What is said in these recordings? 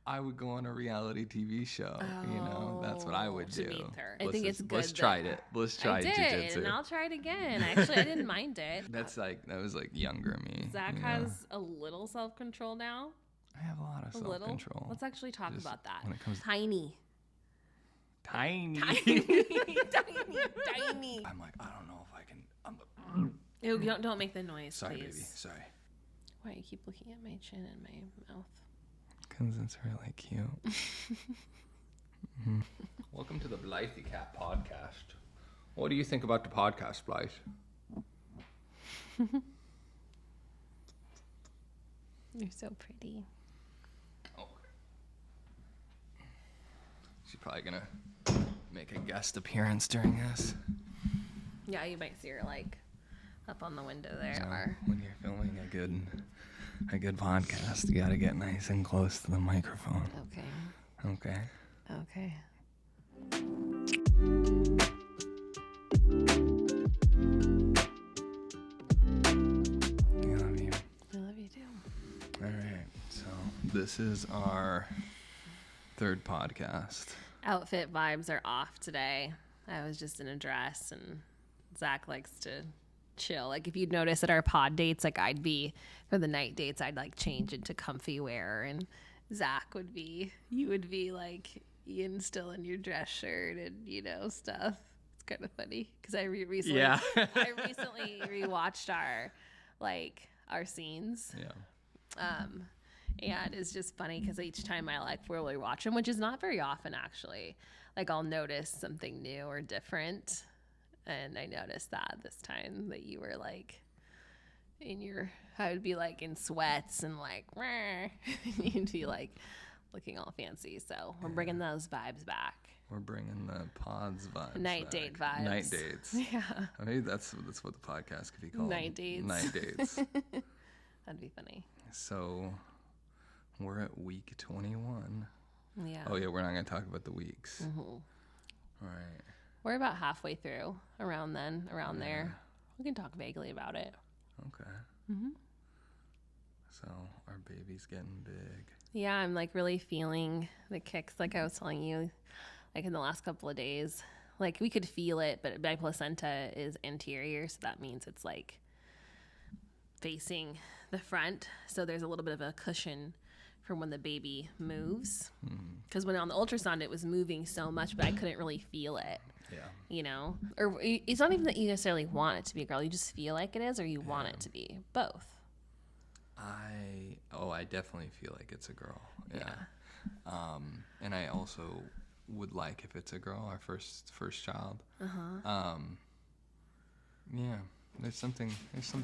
I would go on a reality TV show. That's what I would do. Meet her. I think it's good. Bliss tried it. Bliss tried jiu-jitsu. And I'll try it again. Actually, I didn't mind it. That was like younger me. Zack has a little self-control now. I have a lot of self-control. Let's actually talk about that. When it comes Tiny. Tiny. Tiny. I'm like, I don't know if I can. Ew, don't make the noise, Sorry, please. baby. Sorry. Why you keep looking at my chin and my mouth? Because it's really cute. Welcome to the Blythe Cat podcast. What do you think about the podcast, Blythe? You're so pretty. Okay. She's probably gonna make a guest appearance during this. Yeah, you might see her like up on the window there. So, when you're filming a good podcast, you gotta get nice and close to the microphone. Okay. Okay. Okay. I love you. I love you too. All right. So this is our third podcast. Outfit vibes are off today. I was just in a dress, and Zack likes to chill. Like, if you'd notice at our pod dates, like, for the night dates, I'd like change into comfy wear, and Zack you would be like Ian still in your dress shirt and stuff. It's kind of funny because I recently rewatched our scenes. Yeah. And it's just funny because each time I really watch them, which is not very often actually, like I'll notice something new or different. And I noticed that this time that you were like I would be like in sweats and like, you'd be like looking all fancy. So we're bringing those vibes back. We're bringing the pods vibes. Night date vibes. Night dates. Yeah. Maybe that's what the podcast could be called. Night dates. Night dates. That'd be funny. So we're at week 21. Yeah. Oh yeah, we're not going to talk about the weeks. Mm-hmm. All right. We're about halfway through. Around there. We can talk vaguely about it. Okay. Mm-hmm. So our baby's getting big. Yeah, I'm like really feeling the kicks, like I was telling you, like in the last couple of days. Like we could feel it, but my placenta is anterior, so that means it's like facing the front. So there's a little bit of a cushion from when the baby moves. Because when on the ultrasound, it was moving so much, but I couldn't really feel it. Yeah. Or it's not even that you necessarily want it to be a girl. You just feel like it is, or you want it to be. Both. I definitely feel like it's a girl. Yeah. And I also would like if it's a girl, our first child. Yeah. There's something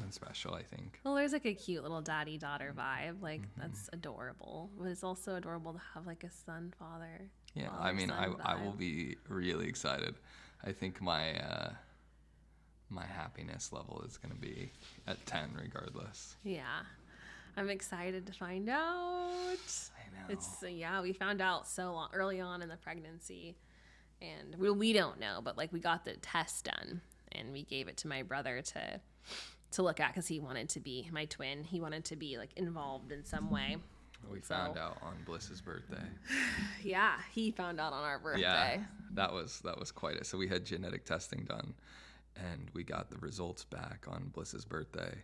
special, I think. Well, there's like a cute little daddy-daughter vibe. Like, that's adorable. But it's also adorable to have like a son-father. Yeah, I mean, I will be really excited. I think my happiness level is going to be at 10 regardless. Yeah. I'm excited to find out. I know. We found out so early on in the pregnancy. And we don't know, but like we got the test done. And we gave it to my brother to look at because he wanted to be, my twin, he wanted to be like involved in some way. We found out on Bliss's birthday. Yeah, he found out on our birthday. Yeah, that was quite it. So we had genetic testing done, and we got the results back on Bliss's birthday.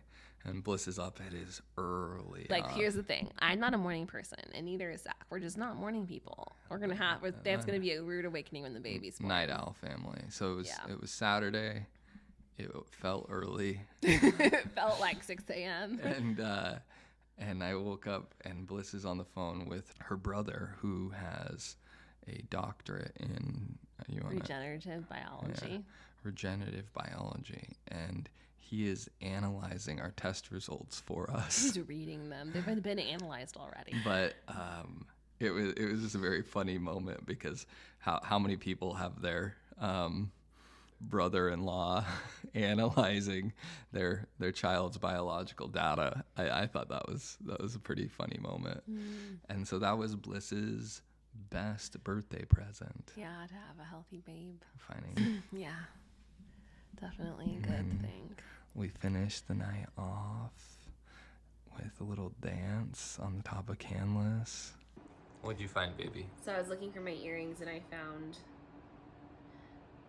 And Bliss is up at his early. Like, here's the thing. I'm not a morning person, and neither is Zack. We're just not morning people. We're going to have, that's going to be a rude awakening when the baby's born. Night owl family. So it was Saturday. It felt early. It felt like 6 a.m. And I woke up and Bliss is on the phone with her brother who has a doctorate in regenerative biology. Yeah, regenerative biology. And he is analyzing our test results for us. He's reading them. They've been analyzed already. But it was just a very funny moment because how many people have their brother-in-law analyzing their child's biological data. I thought that was a pretty funny moment. And so that was Bliss's best birthday present. Yeah, to have a healthy babe. Finding. Yeah, definitely a good thing. We finished the night off with a little dance on the top of Canlis. What'd you find, baby? So I was looking for my earrings and I found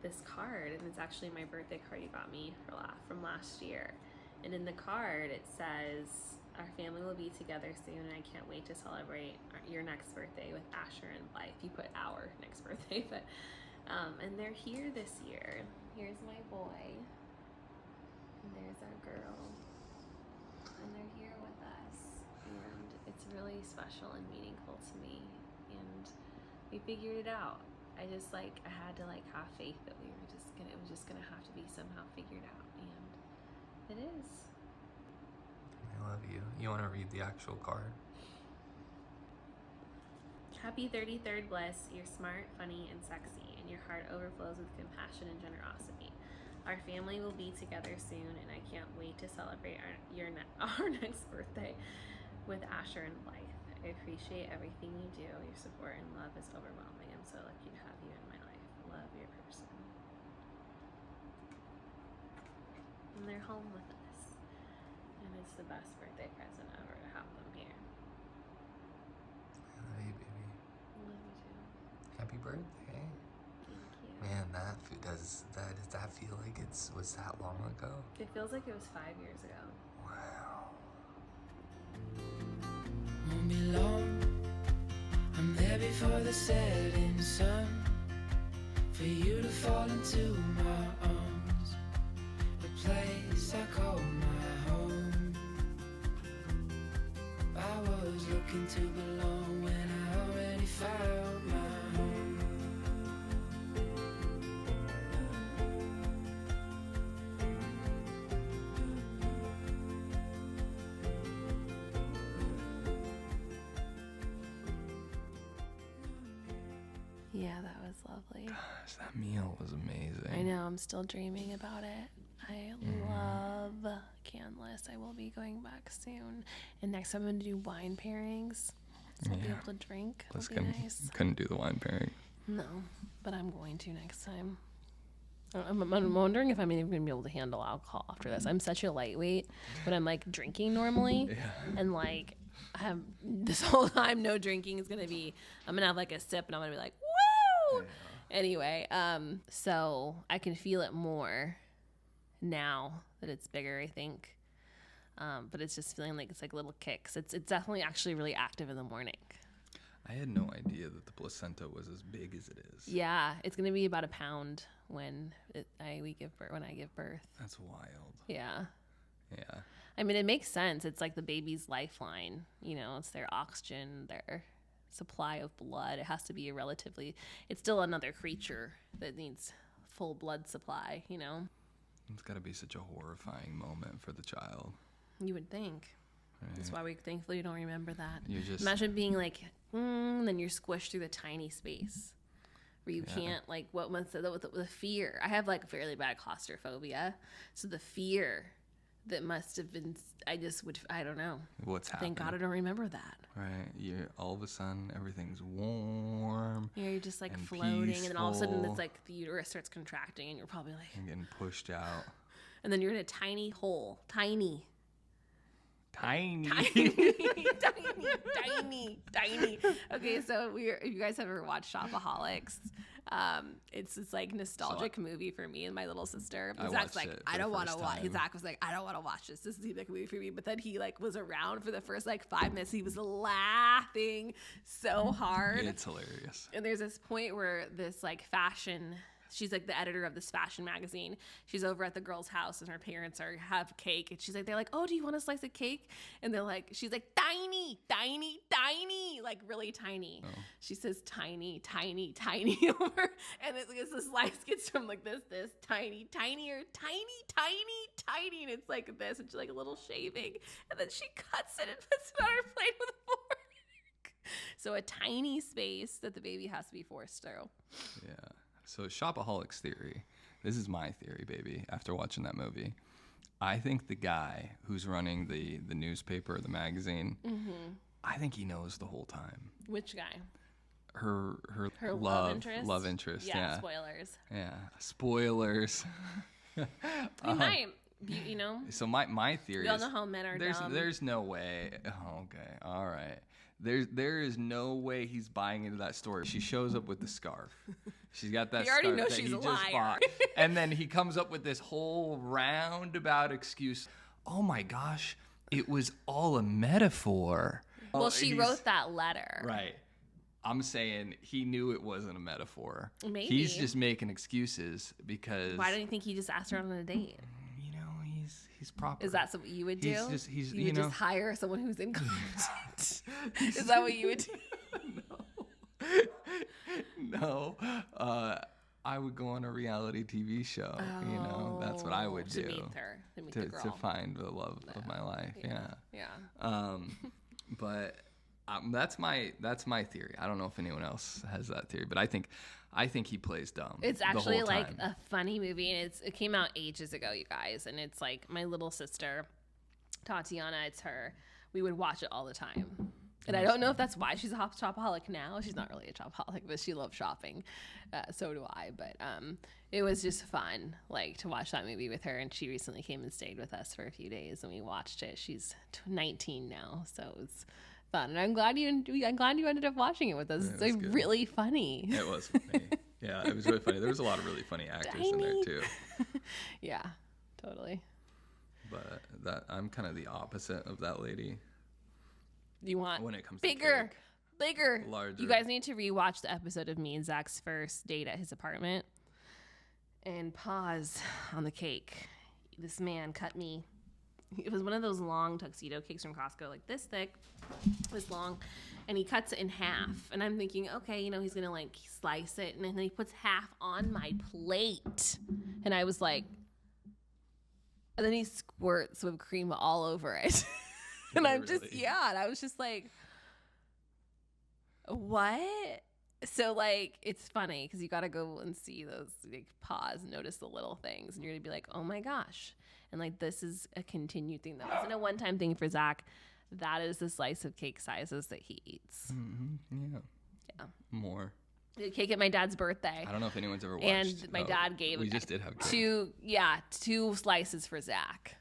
this card, and it's actually my birthday card you got me from last year. And in the card it says, "Our family will be together soon, and I can't wait to celebrate your next birthday with Asher and Blythe." You put our next birthday, but and they're here this year. Here's my boy, and there's our girl, and they're here with us, and it's really special and meaningful to me. And we figured it out. I had to have faith that it was just gonna have to be somehow figured out, and it is. I love you. You want to read the actual card? Happy 33rd Bliss. You're smart, funny, and sexy, and your heart overflows with compassion and generosity. Our family will be together soon, and I can't wait to celebrate our next birthday with Asher and Blythe. I appreciate everything you do. Your support and love is overwhelming. I'm so lucky to have you in my life. Love, your person. And they're home with us. And it's the best birthday present ever to have them here. I love you, baby. I love you too. Happy birthday. Thank you. Man, does that feel like was that long ago? It feels like it was 5 years ago. Wow. Won't be long. I'm there before the setting sun, for you to fall into my arms, a place I call my home. I was looking to belong when I already found my home. Yeah, that was lovely. Gosh, that meal was amazing. I know, I'm still dreaming about it. I love Canlis. I will be going back soon. And next time I'm going to do wine pairings. So I'll be able to drink. It'll be nice. Couldn't do the wine pairing. No, but I'm going to next time. I'm wondering if I'm even going to be able to handle alcohol after this. I'm such a lightweight when I'm drinking normally. And I have this whole time no drinking is going to be, I'm going to have a sip and I'm going to be like, woo! Yeah. Anyway, so I can feel it more now that it's bigger, I think. But it's just feeling like it's little kicks. It's definitely actually really active in the morning. I had no idea that the placenta was as big as it is. Yeah, it's gonna be about a pound when I give birth. That's wild. Yeah. Yeah. I mean, it makes sense. It's like the baby's lifeline. It's their oxygen, their supply of blood. It has to be it's still another creature that needs full blood supply. It's got to be such a horrifying moment for the child. You would think. Right. That's why we thankfully don't remember that. Imagine being then you're squished through the tiny space where you can't, what was the fear? I have fairly bad claustrophobia. So the fear that must have been, I don't know. What's happening? Thank God I don't remember that. Right. All of a sudden, everything's warm. Yeah, you're just and floating. peaceful. And then all of a sudden, it's the uterus starts contracting and you're probably and getting pushed out. And then you're in a tiny hole. Tiny. Tiny. Okay, so if you guys ever watched Shopaholics, it's this nostalgic movie for me and my little sister. Zach's I don't want to watch. Zach was I don't want to watch this. This is the movie for me. But then he was around for the first 5 minutes. He was laughing so hard. It's hilarious. And there's this point where this fashion. She's the editor of this fashion magazine. She's over at the girl's house and her parents have cake. And she's they're oh, do you want a slice of cake? And they're she's tiny, tiny, tiny, really tiny. Oh. She says tiny, tiny, tiny over. And it's the slice gets from this, tiny, tinier, tiny, tiny, tiny. And it's this. And she's a little shaving. And then she cuts it and puts it on her plate with a fork. So a tiny space that the baby has to be forced through. Yeah. So shopaholics theory. This is my theory, baby, after watching that movie. I think the guy who's running the newspaper or the magazine, I think he knows the whole time. Which guy? Her love interest? Love interest, yeah. Spoilers. Yeah, spoilers. We might, So my theory we all know how men are dumb. There's no way. Oh, okay, all right. There is no way he's buying into that story. She shows up with the scarf. She's got that You already scarf know that she's he a just liar. bought. And then he comes up with this whole roundabout excuse. Oh my gosh, it was all a metaphor. Well, she wrote that letter. Right. I'm saying he knew it wasn't a metaphor. Maybe. He's just making excuses because... Why don't you think he just asked her on a date? You know, he's proper. Is that something you would do? You would know... just hire someone who's incompetent. Is that what you would do? No. I would go on a reality TV show. You know, that's what I would do. To meet her. To meet the girl. To find the love of my life. Yeah. But that's my theory. I don't know if anyone else has that theory, but I think he plays dumb. It's the actually whole like time. a funny movie, and it came out ages ago, you guys. And it's like my little sister, Tatiana. It's her. We would watch it all the time. And I don't know if that's why she's a shopaholic now. She's not really a shopaholic, but she loves shopping. So do I. But it was just fun, like, to watch that movie with her. And she recently came and stayed with us for a few days, and we watched it. She's 19 now, so it was fun. And I'm glad you ended up watching it with us. It's like really funny. It was funny. Yeah, it was really funny. There was a lot of really funny actors in there too. Yeah, totally. But I'm kind of the opposite of that lady. You want when it comes bigger, to cake, larger. You guys need to rewatch the episode of me and Zach's first date at his apartment and pause on the cake. This man cut me. It was one of those long tuxedo cakes from Costco, like this thick, this long, and he cuts it in half. And I'm thinking, okay, you know, he's gonna like slice it, and then he puts half on my plate, and I was like, and then he squirts whipped cream all over it. And I'm just, and I was just like, what? So, like, it's funny because you got to go and see those, like, pause, notice the little things. And you're going to be like, oh, my gosh. And, like, this is a continued thing. That wasn't a one-time thing for Zach. That is the slice of cake sizes that he eats. Mm-hmm. Yeah. More. The cake at my dad's birthday. I don't know if anyone's ever watched. And my dad gave we just did have cake. two slices for Zach.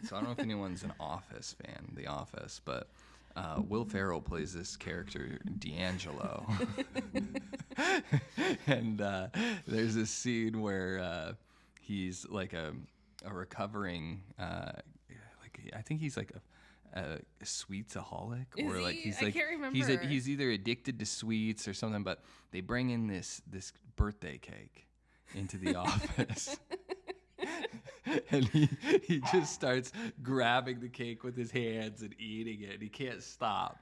So I don't know if anyone's an Office fan, The Office, but Will Ferrell plays this character, D'Angelo. And there's this scene where he's like a recovering, I think he's like a sweetsaholic, or like he's like, I can't remember. He's either addicted to sweets or something, but they bring in this birthday cake into the office. And he just starts grabbing the cake with his hands and eating it. He can't stop.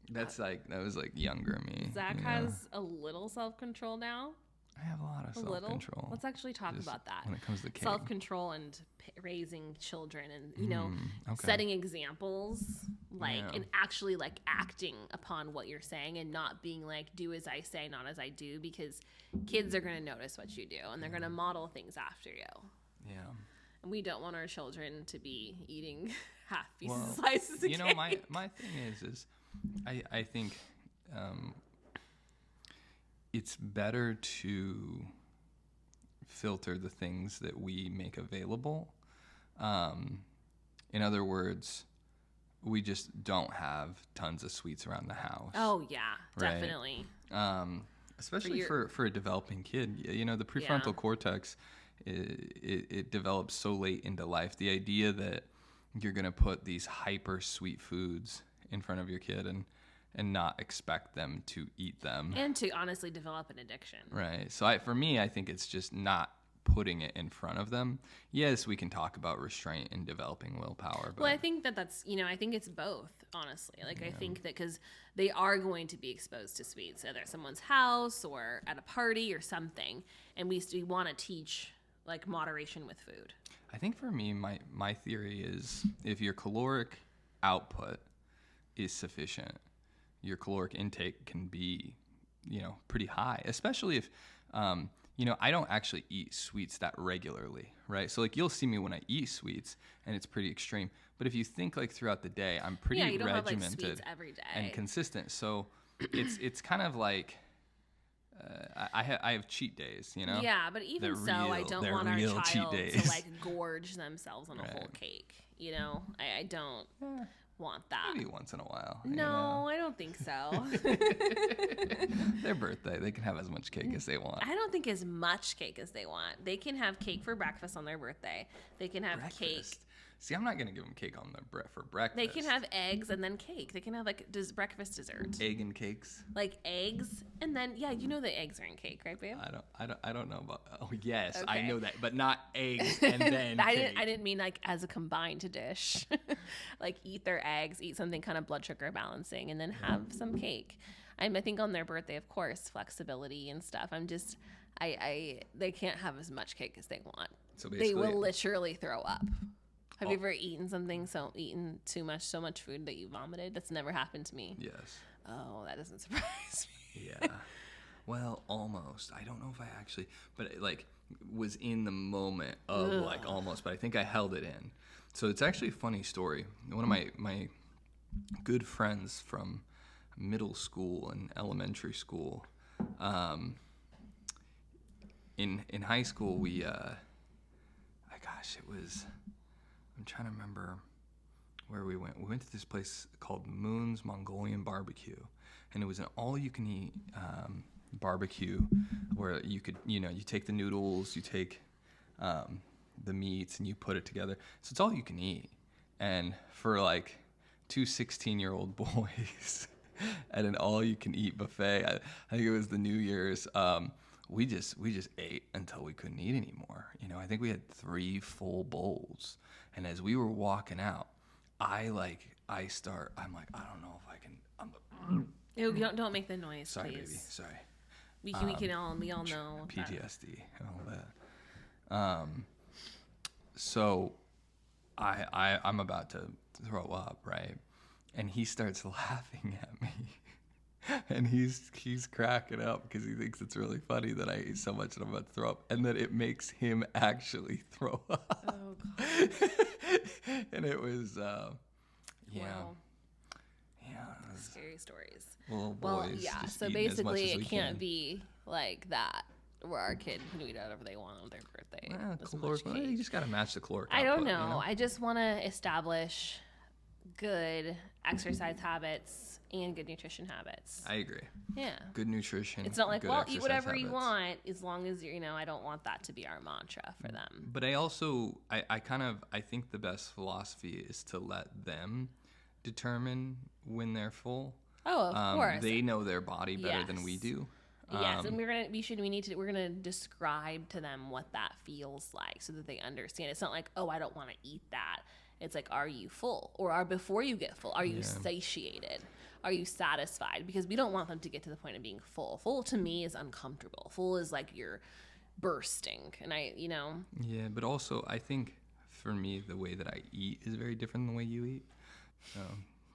That was like younger me. Zach has a little self-control now. I have a lot of self-control. Let's actually talk about that. When it comes to cake. Self-control and raising children, and setting examples, and actually like acting upon what you're saying, and not being like, do as I say, not as I do, because kids are going to notice what you do, and they're going to model things after you. Yeah. And we don't want our children to be eating half pieces slices of cake. You know, my thing is I think it's better to filter the things that we make available. In other words, we just don't have tons of sweets around the house. Oh, yeah, right? definitely. Especially for a developing kid. You know, the prefrontal cortex, it develops so late into life. The idea that you're going to put these hyper sweet foods in front of your kid and not expect them to eat them. And to honestly develop an addiction. Right. So for me, I think it's just not putting it in front of them. Yes, we can talk about restraint and developing willpower. But well, I think that's, I think it's both, honestly. Like, I think that because they are going to be exposed to sweets, either at someone's house or at a party or something. And we want to teach, like, moderation with food. I think for me, my theory is if your caloric output is sufficient, your caloric intake can be, pretty high, especially if, I don't actually eat sweets that regularly, right? So, like, you'll see me when I eat sweets, and it's pretty extreme. But if you think, like, throughout the day, I'm pretty you don't regimented have, like, sweets every day. and consistent. So it's kind of like I have cheat days, Yeah, but even so, I don't want our child to, like, gorge themselves on a whole cake. I don't. want that. Maybe once in a while. No, I don't think so. Their birthday, they can have as much cake as they want. I don't think as much cake as they want. They can have cake for breakfast on their birthday. They can have cake. See, I'm not gonna give them cake on for breakfast. They can have eggs and then cake. They can have like breakfast dessert. Egg and cakes. Like eggs and then you know the eggs are in cake, right, babe? I don't know about. Oh yes, Okay. I know that, but not eggs and then cake. I didn't mean like as a combined dish. Like eat their eggs, eat something kind of blood sugar balancing, and then have some cake. I think on their birthday, of course, flexibility and stuff. They can't have as much cake as they want. So they basically, will literally throw up. Have you ever eaten so much food that you vomited? That's never happened to me. Yes. Oh, that doesn't surprise me. Yeah. Well, almost. I don't know if I actually, but it, like, was in the moment of like almost, but I think I held it in. So it's actually a funny story. One of my good friends from middle school and elementary school, in high school, we, I'm trying to remember where we went. We went to this place called Moon's Mongolian Barbecue, and it was an all-you-can-eat barbecue where you could, you take the noodles, you take the meats, and you put it together. So it's all you can eat. And for like two 16-year-old boys at an all-you-can-eat buffet, I think it was the New Year's, we just ate until we couldn't eat anymore. I think we had 3 full bowls. And as we were walking out, I'm like, I don't know if I can. Ew, don't make the noise, Sorry, please. baby. Sorry. We all know PTSD and all that. So I'm about to throw up, right? And he starts laughing at me. And he's cracking up because he thinks it's really funny that I ate so much and I'm about to throw up, and that it makes him actually throw up. Oh God. And it was, Wow. Scary stories. Little boys. Yeah. just So eating as much basically, as we it can't can. be like that, where our kid can eat whatever they want on their birthday. You just got to match the caloric I don't output, know. I just want to establish good exercise habits and good nutrition habits. I agree. Yeah. Good nutrition. It's not like, good well, eat whatever exercise you habits. want, as long as I don't want that to be our mantra for them. But I also, I think the best philosophy is to let them determine when they're full. Oh, of course. They know their body better than we Yes. do. Yes, and we're gonna describe to them what that feels like so that they understand. It's not like, oh, I don't want to eat that. It's like, are you full? Or before you get full, are you satiated? Are you satisfied? Because we don't want them to get to the point of being full. Full to me is uncomfortable. Full is like you're bursting. And Yeah, but also I think for me, the way that I eat is very different than the way you eat. So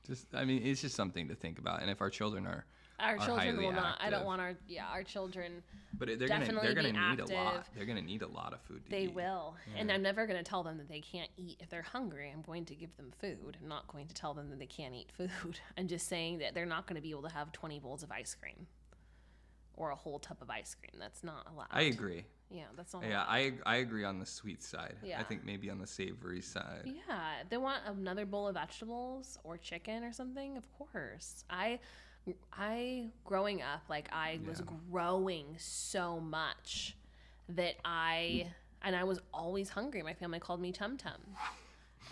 it's just something to think about. And if our children are highly will not. active, I don't want our children. But they're definitely gonna be need active. a lot. They're gonna need a lot of food to They eat. will. Yeah. And I'm never going to tell them that they can't eat if they're hungry. I'm going to give them food. I'm not going to tell them that they can't eat food. I'm just saying that they're not going to be able to have 20 bowls of ice cream or a whole tub of ice cream. That's not allowed. I agree. Yeah, that's not Yeah, allowed. I agree on the sweet side. Yeah. I think maybe on the savory side. Yeah, if they want another bowl of vegetables or chicken or something, of course. I growing up, I was growing so much that I was always hungry. My family called me Tum Tum.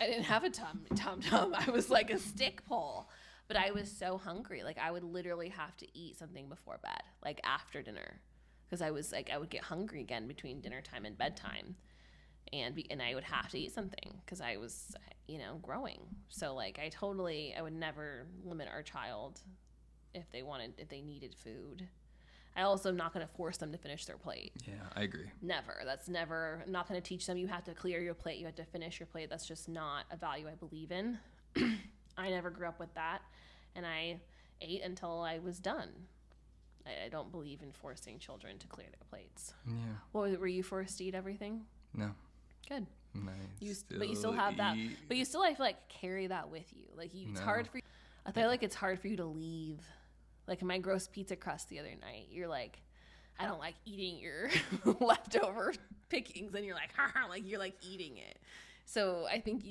I didn't have a Tum Tum. I was like a stick pole. But I was so hungry. I would literally have to eat something before bed, after dinner. Because I was I would get hungry again between dinner time and bedtime. And I would have to eat something because I was, growing. So I would never limit our child if they needed food. I also am not going to force them to finish their plate. Yeah, I agree. Never. I'm not going to teach them you have to clear your plate, you have to finish your plate. That's just not a value I believe in. I never grew up with that, and I ate until I was done. I don't believe in forcing children to clear their plates. Yeah. Well, were you forced to eat everything? No. Good. Nice. But you still have that. But you still, I feel carry that with you. It's hard for you. I feel it's hard for you to leave. My gross pizza crust the other night, you're I don't like eating your leftover pickings, and you're you're eating it. So I think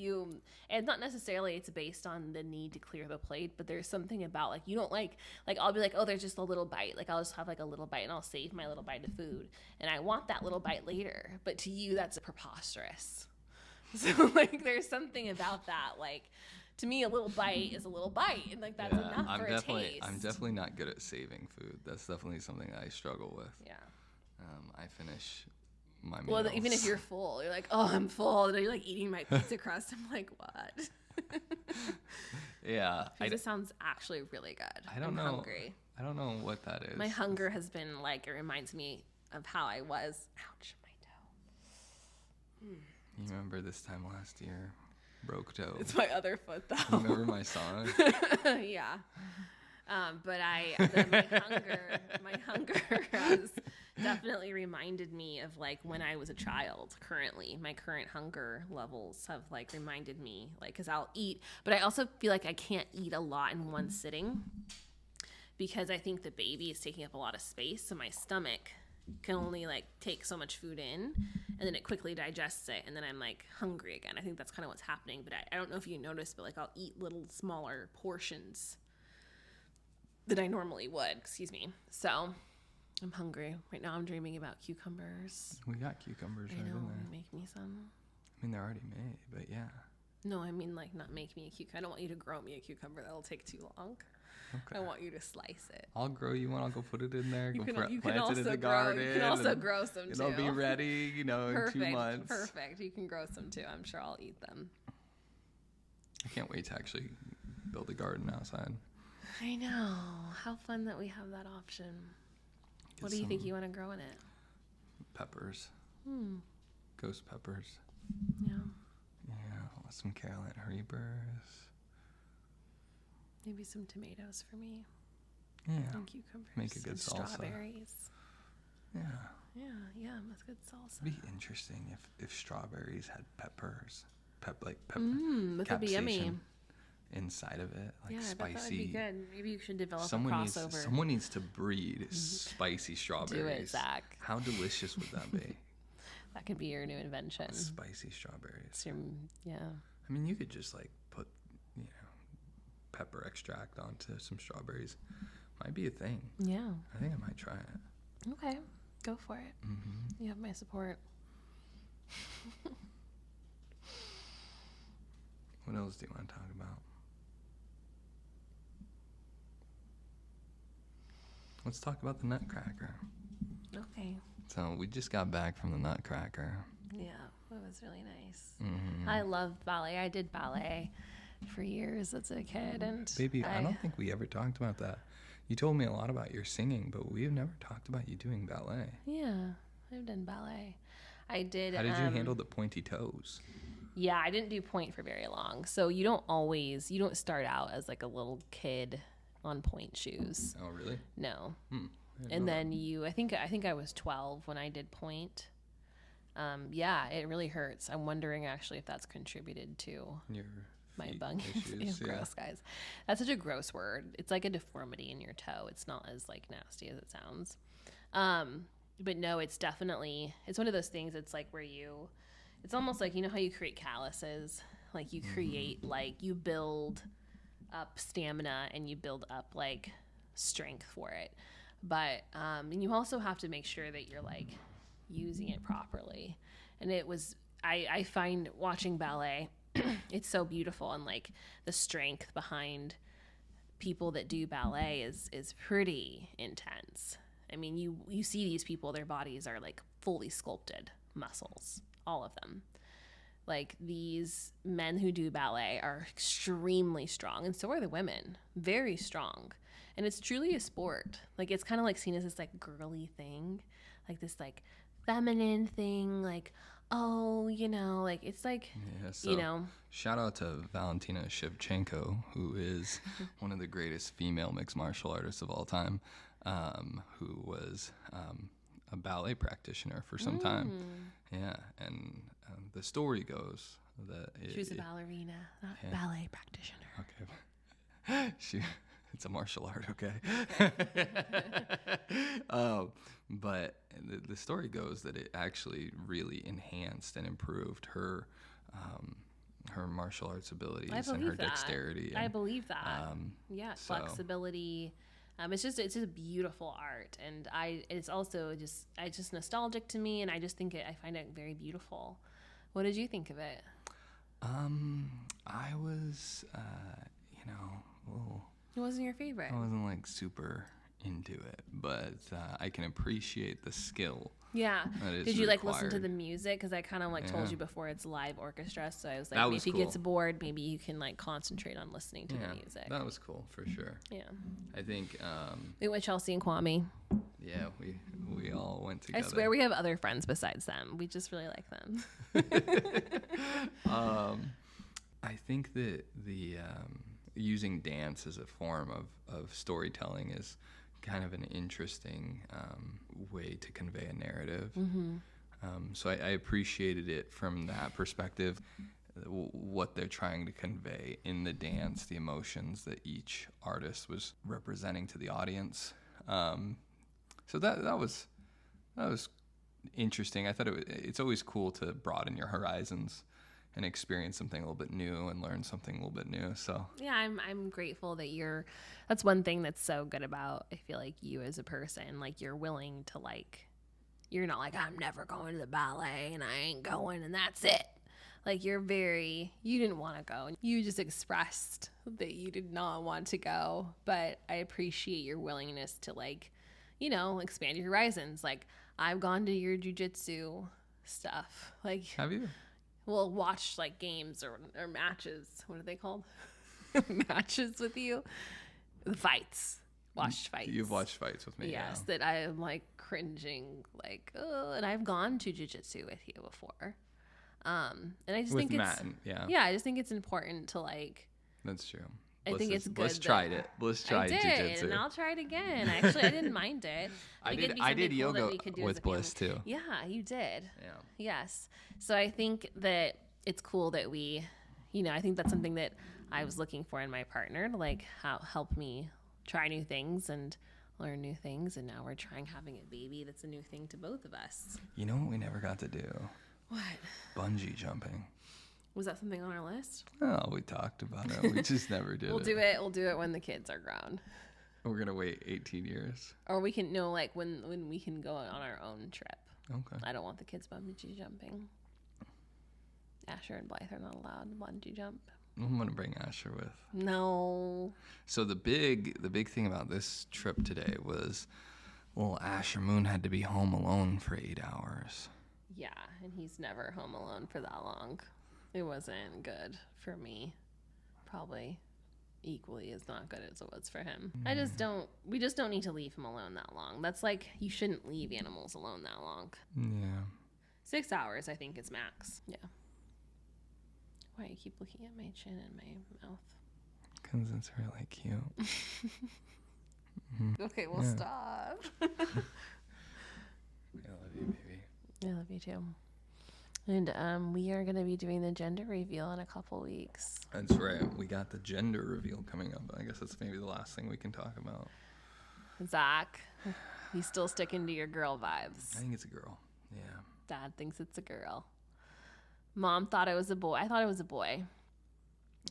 and not necessarily it's based on the need to clear the plate, but there's something about like, you don't like I'll be like, oh, there's just a little bite. Like I'll just have like a little bite and I'll save my little bite of food. And I want that little bite later. But to you, that's preposterous. So like, there's something about that. Like, to me, a little bite is a little bite, and like that's enough for a taste. I'm definitely not good at saving food. That's definitely something I struggle with. Yeah. I finish my meals. Well, even if you're full, you're like, oh, I'm full, and you're like eating my pizza crust. I'm like, what? Yeah. Pizza sounds actually really good. I'm know. Hungry. I don't know what that is. My hunger has been like, it reminds me of how I was. Ouch, my toe. You remember this time last year? Broke toe. It's my other foot, though. You remember my song? Yeah. But my hunger has definitely reminded me of like when I was a child. Currently, my current hunger levels have like reminded me, like, because I'll eat, but I also feel like I can't eat a lot in one sitting because I think the baby is taking up a lot of space, so my stomach can only like take so much food in, and then it quickly digests it, and then I'm like hungry again. I think that's kind of what's happening, but I don't know if you noticed, but like I'll eat little smaller portions than I normally would. Excuse me. So I'm hungry right now. I'm dreaming about cucumbers. We got cucumbers right in there. Make me some. I mean, they're already made, but yeah. No, I mean like not make me a cucumber. I don't want you to grow me a cucumber. That'll take too long. Okay. I want you to slice it. I'll grow you one. I'll go put it in there. You plant can it in the garden. You can also grow some too. It'll be ready, in 2 months. Perfect. You can grow some too. I'm sure I'll eat them. I can't wait to actually build a garden outside. I know. How fun that we have that option. What do you think you want to grow in it? Peppers. Ghost peppers. Yeah. Yeah. Some Carolina Reapers. Maybe some tomatoes for me. Yeah. And cucumbers. Make a good salsa. Strawberries. Yeah. Yeah, that's good salsa. It'd be interesting if strawberries had peppers. Pepper That would be yummy. Inside of it, like spicy. I bet that would be good. Maybe you should develop a crossover. Someone needs to breed spicy strawberries. Do it, Zach. How delicious would that be? That could be your new invention. Spicy strawberries. Yeah. I mean, you could just like put, pepper extract onto some strawberries. Might be a thing. Yeah. I think I might try it. Okay. Go for it. You have my support. What else do you want to talk about? Let's talk about the Nutcracker. Okay. So we just got back from the Nutcracker. Yeah, it was really nice. Mm-hmm. I loved ballet. I did ballet for years as a kid, and baby, I don't think we ever talked about that. You told me a lot about your singing, but we've never talked about you doing ballet. Yeah, I've done ballet. I did. How did you handle the pointy toes? Yeah, I didn't do point for very long. So you don't start out as like a little kid on point shoes. Oh, really? No. And then I think I was 12 when I did point. Yeah, it really hurts. I'm wondering actually if that's contributed to your my bung issues. Gross, guys. That's such a gross word. It's like a deformity in your toe. It's not as like nasty as it sounds. But no, it's one of those things. It's like it's almost like, how you create calluses, like you create, like you build up stamina and you build up like strength for it. But, and you also have to make sure that you're like using it properly. And I find watching ballet, it's so beautiful. And like the strength behind people that do ballet is pretty intense. I mean, you see these people, their bodies are like fully sculpted muscles, all of them. Like these men who do ballet are extremely strong, and so are the women, very strong. And it's truly a sport. Like it's kind of like seen as this like girly thing, like this like feminine thing, like, oh, like it's like, Shout out to Valentina Shevchenko, who is one of the greatest female mixed martial artists of all time, who was a ballet practitioner for some time. Yeah, and the story goes that she was a ballerina, not a ballet practitioner. Okay. It's a martial art, okay? But the story goes that it actually really enhanced and improved her her martial arts abilities I and believe her that. dexterity. I And, believe that. Yeah, so- flexibility. It's just a beautiful art, and it's also just nostalgic to me, and I just think I find it very beautiful. What did you think of it? I was, It wasn't your favorite. I wasn't like super into it, but I can appreciate the skill. Yeah. That is Did you like listen to required. the music? Because I kind of like told Yeah. you before it's live orchestra, so I was like, That maybe was if he gets cool. bored, maybe you can like concentrate on listening to the music. That was cool for sure. Yeah. I think, We went Chelsea and Kwame. yeah, we all went together. I swear we have other friends besides them. We just really like them. I think that the using dance as a form of storytelling is kind of an interesting way to convey a narrative. So I appreciated it from that perspective, what they're trying to convey in the dance, the emotions that each artist was representing to the audience. So that was interesting. I thought it's always cool to broaden your horizons and experience something a little bit new and learn something a little bit new. So Yeah, I'm grateful that that's one thing that's so good about, I feel like, you as a person. Like, you're willing to, like, you're not like, I'm never going to the ballet and I ain't going and that's it. Like, you didn't want to go. You just expressed that you did not want to go. But I appreciate your willingness to, like, expand your horizons. Like, I've gone to your jujitsu stuff. Like, have you? we'll watch like games or matches. What are they called? Matches with you. The fights. Watched fights. You've watched fights with me. Yes, Yeah. that I am like cringing, like, oh, and I've gone to jujitsu with you before. And I just With think Matt, it's I just think it's important to like. That's true. I think it's good. Bliss that- tried it. Bliss tried I did, jiu-jitsu. and I'll try it again. Actually, I didn't mind it. I think it'd be did something cool that yoga we could do as with a family. Bliss too. Yeah, you did. Yeah. Yes. So I think that it's cool that we, I think that's something that I was looking for in my partner to like help me try new things and learn new things. And now we're trying having a baby. That's a new thing to both of us. You know what we never got to do? What? Bungee jumping. Was that something on our list? Oh, we talked about it. We just never did We'll it. do it. We'll do it when the kids are grown. We're going to wait 18 years. Or we can, no, like when we can go on our own trip. Okay. I don't want the kids bungee jumping. Asher and Blythe are not allowed to bungee jump. I'm going to bring Asher with. No. So the big thing about this trip today was, well, Asher Moon had to be home alone for 8 hours. Yeah, and he's never home alone for that long. It wasn't good for me. Probably equally as not good as it was for him. We just don't need to leave him alone that long. That's like, you shouldn't leave animals alone that long. Yeah. 6 hours, I think, is max. Yeah. Why you keep looking at my chin and my mouth? Because it's really cute. Okay, well, Yeah. stop. I love you, baby. I love you too. And we are going to be doing the gender reveal in a couple weeks. That's right. We got the gender reveal coming up. I guess that's maybe the last thing we can talk about. Zach, he's still sticking to your girl vibes. I think it's a girl. Yeah. Dad thinks it's a girl. Mom thought it was a boy. I thought it was a boy.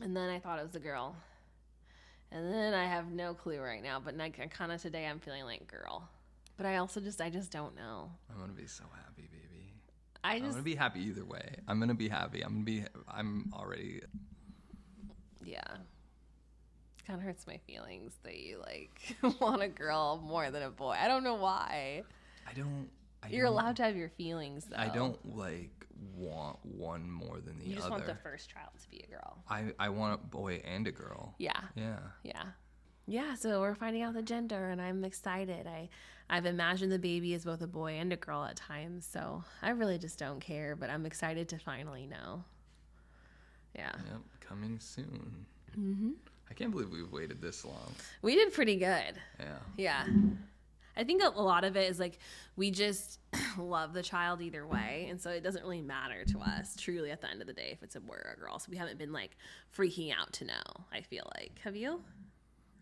And then I thought it was a girl. And then I have no clue right now. But kind of today I'm feeling like girl. But I just don't know. I'm going to be so happy, baby. I'm going to be happy either way. I'm going to be happy. I'm already. Yeah. Kind of hurts my feelings that you like want a girl more than a boy. I don't know why. You're allowed to have your feelings, though. I don't want one more than the other. You just want the first child to be a girl. I want a boy and a girl. Yeah. Yeah. Yeah, so we're finding out the gender, and I'm excited. I've imagined the baby as both a boy and a girl at times, so I really just don't care, but I'm excited to finally know. Yeah. Yep, coming soon. Mm-hmm. I can't believe we've waited this long. We did pretty good. Yeah. Yeah. I think a lot of it is like we just love the child either way, and so it doesn't really matter to us truly at the end of the day if it's a boy or a girl. So we haven't been like freaking out to know, I feel like. Have you?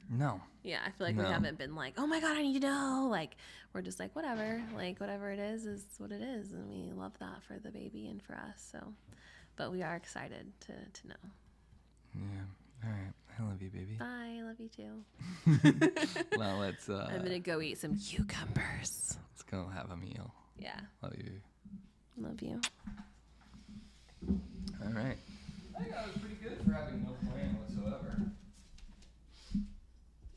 No. Yeah, I feel like No. we haven't been like, oh my God, I need to know. Like, we're just like, whatever. Like, whatever it is what it is. And we love that for the baby and for us. So But we are excited to know. Yeah. All right. I love you, baby. Bye. I love you too. Well, let's. I'm gonna go eat some cucumbers. Let's go have a meal. Yeah. Love you. Love you.